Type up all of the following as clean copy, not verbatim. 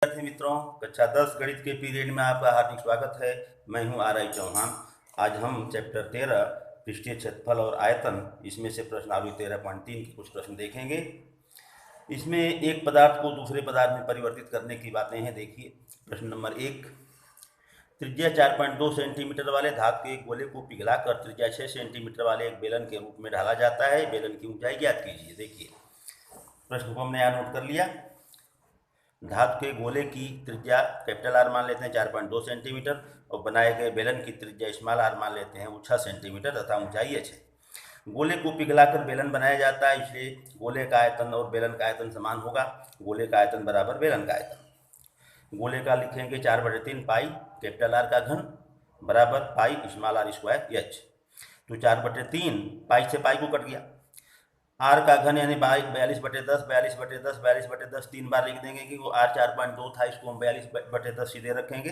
विद्यार्थी मित्रों, कक्षा 10 गणित के पीरियड में आपका हार्दिक स्वागत है। मैं हूं आर.आई. चौहान। आज हम चैप्टर 13 पृष्ठीय क्षेत्रफल और आयतन, इसमें से प्रश्नावली 13.3 के कुछ प्रश्न देखेंगे। इसमें एक पदार्थ को दूसरे पदार्थ में परिवर्तित करने की बातें हैं। देखिए प्रश्न नंबर 1, त्रिज्या 4.2 सेंटीमीटर वाले धातु के एक गोले को पिघलाकर त्रिज्या 6 सेंटीमीटर वाले एक बेलन के रूप में ढाला जाता है। बेलन की ऊंचाई ज्ञात कीजिए। देखिए प्रश्न को हमने यहाँ नोट कर लिया। धातु के गोले की त्रिज्या कैपिटल आर मान लेते हैं 4.2 सेंटीमीटर और बनाए गए बेलन की त्रिज्या स्मॉल आर मान लेते हैं वो 6 सेंटीमीटर तथा ऊंचाई h है। गोले को पिघलाकर बेलन बनाया जाता है, इसलिए गोले का आयतन और बेलन का आयतन समान होगा। गोले का आयतन बराबर बेलन का आयतन। गोले का लिखेंगे 4/3 पाई कैपिटल आर का घन बराबर pi small r square h। तो 4/3 पाई से पाई को कट गया, आर का घन यानी 42/10 42/10 42/10 3 बार लिख देंगे कि वो आर 4.2 था, इसको हम 42/10 सीधे रखेंगे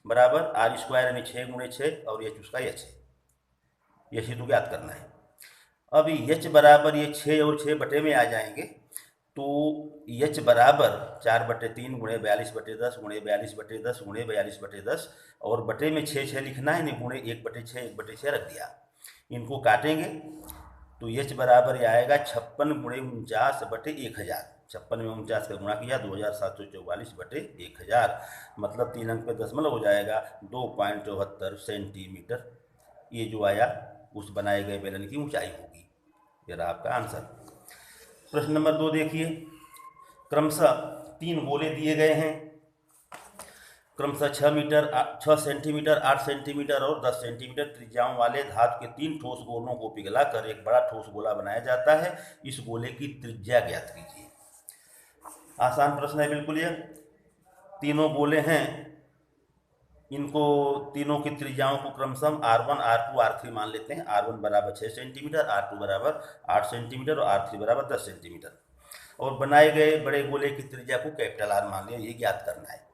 बराबर आर स्क्वायर यानी 6×6 और एच उसका एच है। ये सीधे ज्ञात करना है। अब एच बराबर ये 6 और 6 बटे में आ जाएंगे, तो एच बराबर 4/3 × 42/10 × 42/10 × 42/10 और बटे में 6 लिखना है, नहीं गुणे 1/6 1/6 रख दिया। इनको काटेंगे तो एच बराबर ये आएगा 56 × 49/1000। 56 में 49 का गुणा किया 2744/1000, मतलब 3 अंक पे दशमलव हो जाएगा 2.74 सेंटीमीटर। ये जो आया उस बनाए गए बेलन की ऊंचाई होगी। ये रहा आपका आंसर। प्रश्न नंबर 2 देखिए, क्रमशः 3 गोले दिए गए हैं, क्रमशः 6 सेंटीमीटर 8 सेंटीमीटर और 10 सेंटीमीटर त्रिज्याओं वाले धातु के 3 ठोस गोलों को पिघलाकर एक बड़ा ठोस गोला बनाया जाता है। इस गोले की त्रिज्या ज्ञात कीजिए। आसान प्रश्न है बिल्कुल। ये तीनों गोले हैं, इनको तीनों की त्रिज्याओं को क्रमशः R1 R2 R3 मान लेते हैं। R1 बराबर 6 सेंटीमीटर, R2 बराबर 8 सेंटीमीटर और R3 बराबर 10 सेंटीमीटर और बनाए गए बड़े गोले की त्रिज्या को कैपिटल आर मान लिया। ये ज्ञात करना है।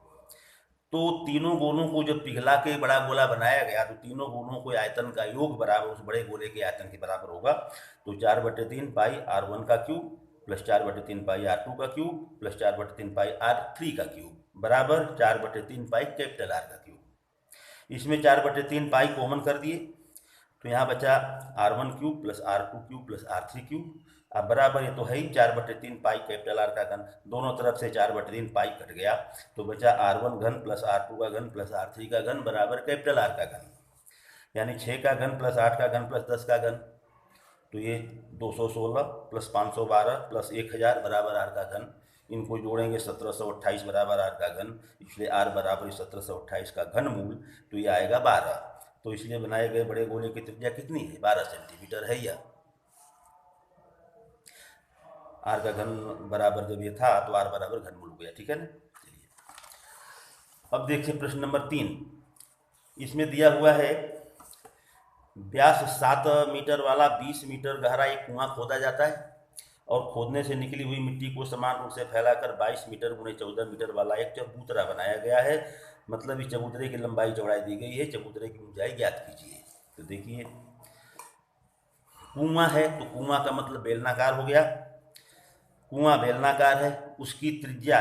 तो तीनों गोलों को जब पिघला के बड़ा गोला बनाया गया तो तीनों गोलों को आयतन का योग बराबर उस बड़े गोले के आयतन के बराबर होगा। तो 4/3 पाई R1 का क्यूब प्लस 4/3 पाई R2 का क्यूब प्लस 4/3 पाई R3 का क्यूब बराबर 4/3 पाई कैपिटल आर का क्यूब। इसमें 4/3 पाई कॉमन कर दिए तो यहाँ बचा R1 cube plus R2 cube plus R3 cube. अब बराबर ये तो है ही 4/3 पाई कैपिटल आर का घन, दोनों तरफ से 4/3 पाई कट गया तो बचा R1 घन प्लस R2 का घन प्लस R3 का घन बराबर कैपिटल आर का घन, यानी 6 का घन प्लस 8 का घन प्लस 10 का घन। तो ये 216 प्लस 512 प्लस 1000 बराबर आर का घन। इनको जोड़ेंगे 1728 बराबर आर का घन, इसलिए आर बराबर 1728 का घन मूल, तो ये आएगा 12। तो इसलिए बनाए गए बड़े गोले की त्रिज्या कितनी है? 12 सेंटीमीटर है। यह आर का घन बराबर जब ये था तो आर बराबर घन मूल हो गया। ठीक है ना। चलिए अब देखिए प्रश्न नंबर 3। इसमें दिया हुआ है व्यास 7 मीटर वाला 20 मीटर गहरा एक कुआं खोदा जाता है और खोदने से निकली हुई मिट्टी को समान रूप से फैलाकर 22 मीटर × 14 मीटर वाला एक चबूतरा बनाया गया है। मतलब इस चबूतरे की लंबाई चौड़ाई दी गई है, चबूतरे की ऊंचाई ज्ञात कीजिए। तो देखिए कुआं है तो कुआं का मतलब बेलनाकार हो गया। कुआं बेलनाकार है, उसकी त्रिज्या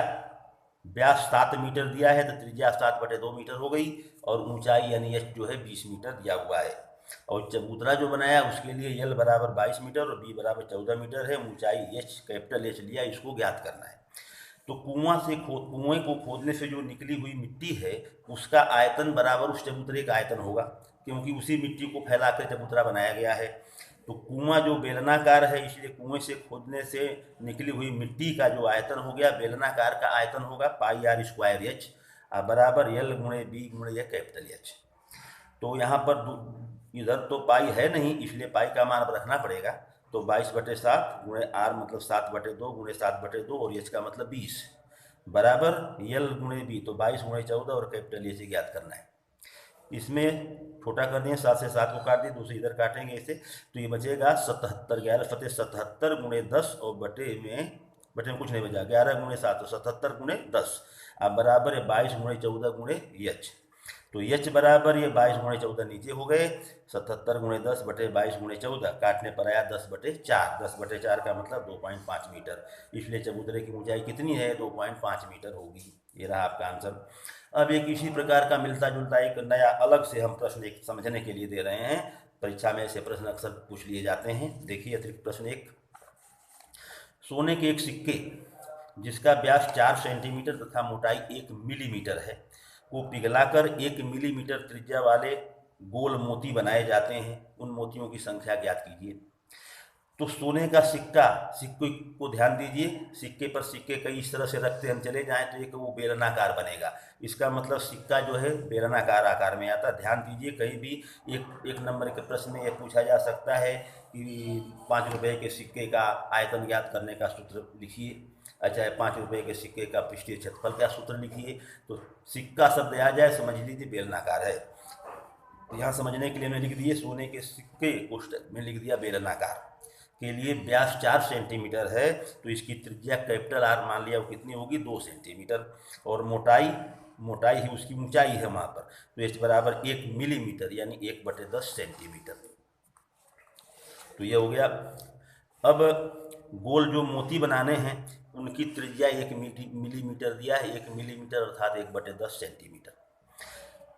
व्यास 7 मीटर दिया है तो त्रिज्या 7/2 मीटर हो गई और ऊंचाई यानी एच जो है 20 मीटर दिया हुआ है। और चबूतरा जो बनाया उसके लिए एल बराबर 22 मीटर और बी बराबर 14 मीटर है। ऊंचाई एच कैपिटल एच लिया, इसको ज्ञात करना है। तो कुएं को खोदने से जो निकली हुई मिट्टी है उसका आयतन बराबर उस चबूतरे का आयतन होगा, क्योंकि उसी मिट्टी को फैलाकर चबूतरा बनाया गया है। तो कुआं जो बेलनाकार है इसलिए कुएं से खोदने से निकली हुई मिट्टी का जो आयतन हो गया बेलनाकार का आयतन होगा पाई आर स्क्वायर एच बराबर एल × बी × ए कैपिटल एच। तो यहाँ पर इधर तो पाई है नहीं, इसलिए पाई का मान अब रखना पड़ेगा। तो 22/7 × आर मतलब 7/2 × 7/2 और एच का मतलब 20 बराबर एल × बी, तो 22 × 14 और कैपिटल एच ज्ञात करना है। इसमें छोटा कर दिए, 7 से 7 को काट दिए, दूसरी इधर काटेंगे इसे तो ये बचेगा 77 11 फतेह 77 × 10 और बटे में कुछ नहीं बचा 11 × 7 तो 77 × 10 अब बराबर है 22 × 14 × एच। तो एच बराबर ये 22 गुणे 14 नीचे हो गए, 77 गुणे 10 बटे 22 गुणे 14, काटने पर आया 10/4। 10/4 का मतलब 2.5 मीटर, इसलिए चबूतरे की ऊंचाई कितनी है? 2.5 मीटर होगी। ये रहा आपका आंसर। अब एक इसी प्रकार का मिलता जुलता एक नया अलग से हम प्रश्न एक समझने के लिए दे रहे हैं। परीक्षा में ऐसे प्रश्न अक्सर पूछ लिए जाते हैं। देखिए अतिरिक्त प्रश्न एक, सोने के एक सिक्के जिसका व्यास 4 सेंटीमीटर तथा मोटाई 1 मिलीमीटर है को पिघलाकर 1 मिलीमीटर त्रिज्या वाले गोल मोती बनाए जाते हैं। उन मोतियों की संख्या ज्ञात कीजिए। तो सोने का सिक्का, सिक्के को ध्यान दीजिए, सिक्के पर सिक्के कई इस तरह से रखते हम चले जाएं तो एक वो बेलनाकार बनेगा। इसका मतलब सिक्का जो है बेलनाकार आकार में आता। ध्यान दीजिए, कहीं भी एक नंबर के प्रश्न में ये पूछा जा सकता है कि 5 रुपये के सिक्के का आयतन ज्ञात करने का सूत्र लिखिए। अच्छा, 5 रुपये के सिक्के का पृष्ठीय क्षेत्रफल का सूत्र लिखिए। तो सिक्का शब्द आ जाए समझ लीजिए बेलनाकार है। तो यहाँ समझने के लिए मैंने लिख दिए सोने के सिक्के कोष्टक में लिख दिया बेलनाकार के लिए व्यास 4 सेंटीमीटर है, तो इसकी त्रिज्या कैपिटल आर मान लिया, वो कितनी होगी? 2 सेंटीमीटर। और मोटाई ही उसकी ऊंचाई है वहाँ पर, तो एच बराबर 1 मिलीमीटर यानी 1/10 सेंटीमीटर। तो ये हो गया। अब गोल जो मोती बनाने हैं उनकी त्रिज्या 1 मिलीमीटर दिया है, 1 मिलीमीटर अर्थात 1/10 सेंटीमीटर।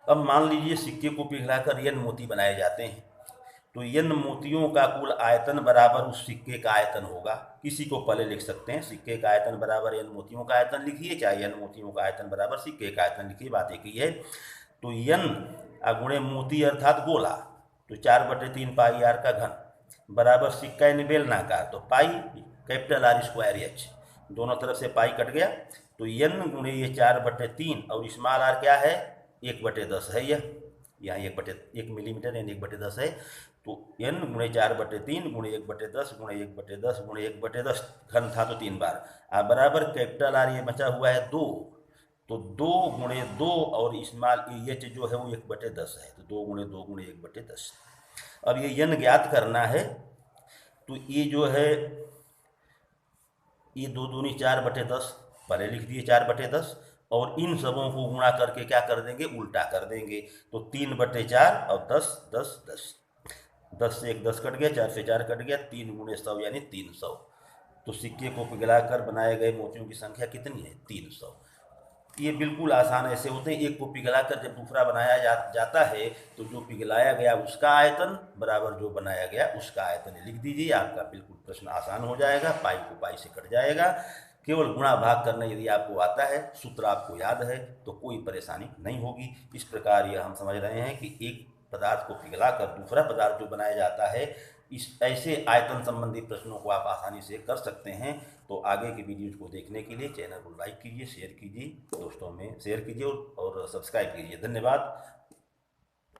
अब मान लीजिए सिक्के को पिघलाकर n मोती बनाए जाते हैं, तो n मोतियों का कुल आयतन बराबर उस सिक्के का आयतन होगा। किसी को पहले लिख सकते हैं, सिक्के का आयतन बराबर n मोतियों का आयतन लिखिए, चाहे n मोतियों का आयतन बराबर सिक्के का आयतन लिखिए, बात एक ही है। तो n गुणे मोती अर्थात गोला, तो 4/3 पाई आर का घन बराबर सिक्का यानी बेलनाकार, तो pi capital R square H, दोनों तरफ से पाई कट गया, तो n गुणे ये 4/3 और स्मॉल आर क्या है? 1/10 है। यह यहाँ 1 मिलीमीटर यानी 1/10 है। तो n गुणे 4/3 गुणे 1/10 गुणे 1/10 गुणे 1/10, घन था तो 3 बार, अब बराबर कैपिटल आर ये बचा हुआ है 2, तो 2 गुणे 2 और स्मॉल एच जो है वो 1/10 है, तो 2 गुणे 2 गुणे 1/10। अब ये n ज्ञात करना है, तो ये जो है ये 2 दूनी 4/10 पहले लिख दिए 4/10, और इन सबों को गुणा करके क्या कर देंगे? उल्टा कर देंगे। तो 3/4 और 10 10 10, 10 से 1 10 कट गया, 4 से 4 कट गया, 3 गुणे 100 यानी 300। तो सिक्के को पिघलाकर बनाए गए मोतियों की संख्या कितनी है? 300। ये बिल्कुल आसान ऐसे होते हैं। एक को पिघलाकर जब दूसरा बनाया जाता है तो जो पिघलाया गया उसका आयतन बराबर जो बनाया गया उसका आयतन लिख दीजिए, आपका बिल्कुल प्रश्न आसान हो जाएगा। पाई को पाई से कट जाएगा। केवल गुणा भाग करना यदि आपको आता है, सूत्र आपको याद है, तो कोई परेशानी नहीं होगी। इस प्रकार यह हम समझ रहे हैं कि एक पदार्थ को पिघलाकर दूसरा पदार्थ जो बनाया जाता है, इस ऐसे आयतन संबंधी प्रश्नों को आप आसानी से कर सकते हैं। तो आगे की वीडियोज को देखने के लिए चैनल को लाइक कीजिए, शेयर कीजिए, दोस्तों में शेयर कीजिए और सब्सक्राइब कीजिए। धन्यवाद।